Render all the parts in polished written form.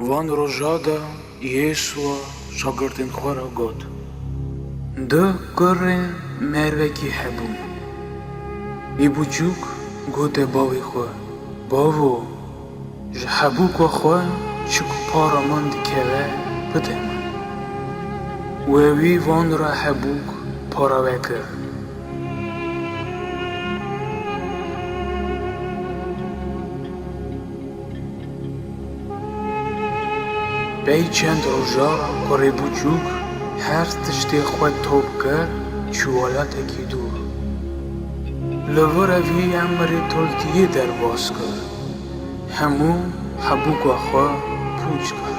Van rojada Yesua şagirdin xwara got. Du kurên mervekî hebû. Wî bûçûk gote bavê xwe, Bavo, ji hebûka xwe çi ku para min dikeve bide min. We wî van ra hebûk para vekir. Bey çend rojara kurê bûçûk her tiştê xwe top kir çûwalatekî dûr. Li vir evî emirê toltiyê derbas kir. Hemû hebûka xwe pûç kir.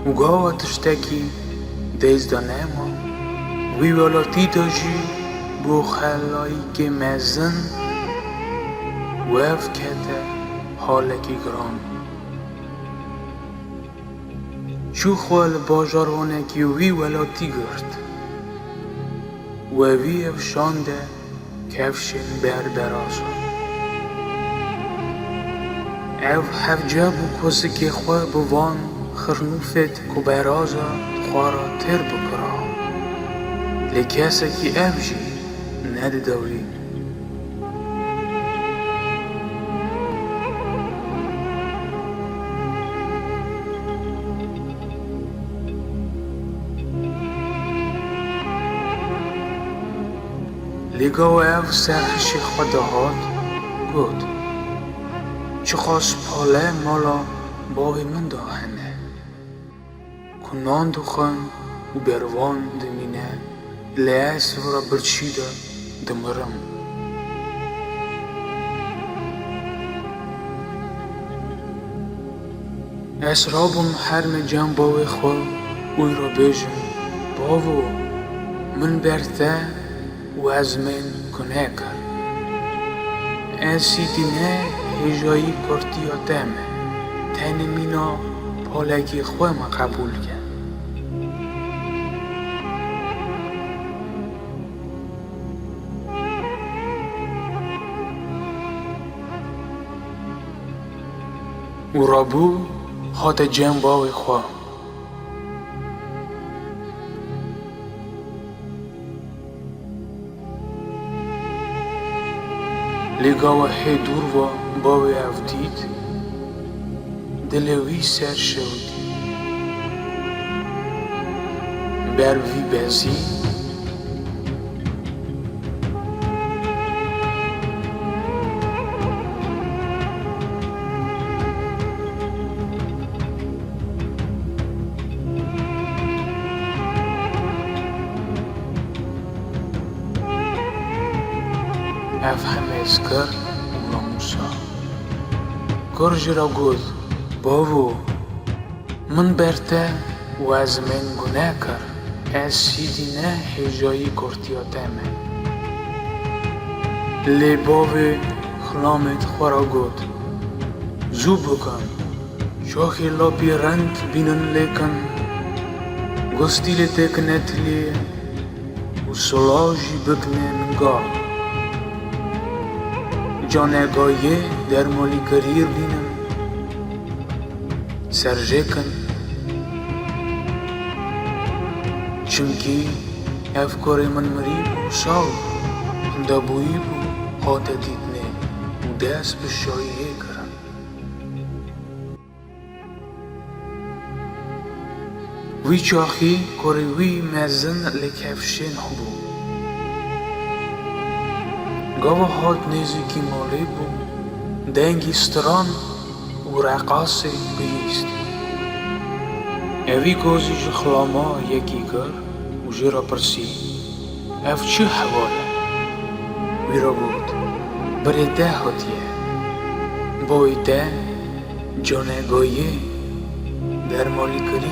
û gava tiştekî dêz da nema, wî welatî de jî bo xelayîkê mezin wev kete halekî giran. Çû xwe li bajarwanekî wî welatî girt. We wî evşande kevşên berberazan. Ev hevce bû ku zikê xwe bi van xirnûfet ku beraza xwara têr bikira. Lê kesekî ev jî nedide wî. Lê gawa ev ser hişê xwe dihat, got: Çi xas pale mala bavê min da hene, ku nan dixwin û bervan dimîne, lê ez vira birçî de dimirim. Ez rabim hermê cem bavê xwe û îro bêjim: Bavo, min ber te û ez min guneh kir. Ez sîdîne hêjayî kurtiya te me, tenê mîna palekî xwe me qebûl ke. û rabû hate cem bavê xwe. Lê gawa hê dûrva bavê ev dît, dilê wî ser şewitî. Ber vî bezî ev hemezkir û namûsa. Kir ji ra got: Bavo, min ber te û ez min guneh kir. Ez sîdîne hêjayî kurtiya te me. Lê bavê xilamêt xwe ra got: Zû bikin, şaxê lapî reng bînin lêkin, gustîlê têkine tilê û sila jî bikine minga. Canegayê dermalî kirîr bînin, serjêkin, çimkî ev korê min mirî bû sal, hindabûyî bû hate dîtnê û dest bi şayiyê kirin. Wî çaxî korê wî mezin lê kevşên hebû. Gava hat nêzîkî malê bû, dengî stran û reqasê bihîst. Evî gazî ji xilama yekî kir û jê ra pirsî: Ev çi heval e? Wî ra got: Birê te hatiye. بایده جانگاهی در مالیکاری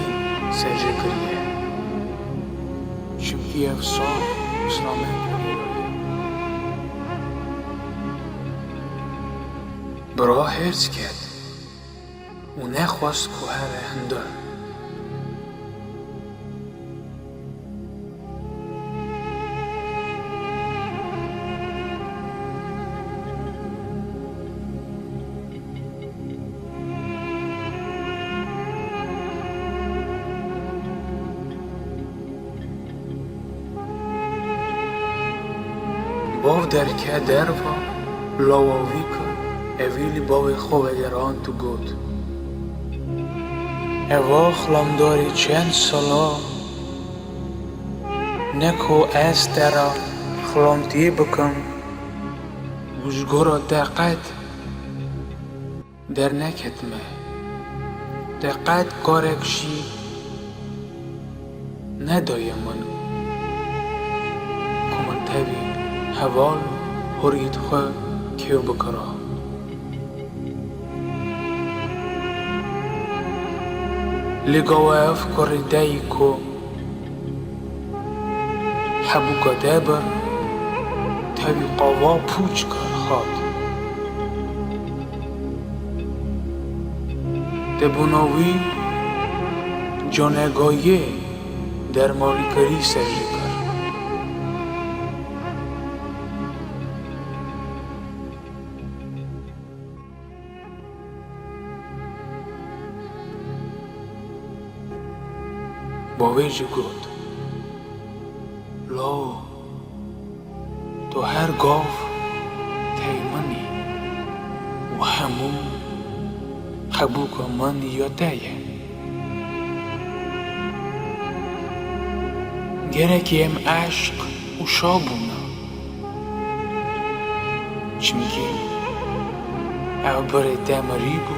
سرجه کریه چمکی افسار اسلامه برا هرز کرد و نخواست که هر هنده باو درکه دروا لاواوی که اویلی باوی خواه گران تو گود اوا خلامداری چند سالا نکو از درا خلامتی بکن وزگورا دقت در نکتمه دقت کارکشی ندایم من کمن تبی حوال هرید خواه کیو بکرا لگاوه افکار دایی که حبوکا دبر تبی قوا پوچ کر خواد دبوناوی جانگاهی در مالیکاری سرجه کر باویجی گود لا تو هر گاف تیمنی و همون حبوک من یادیه گرکیم عشق و شابونا چمگی عبر دمری بو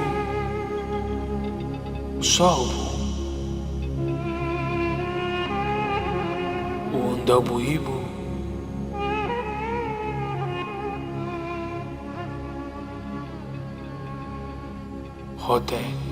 و صابو و اندابویی بو خاطر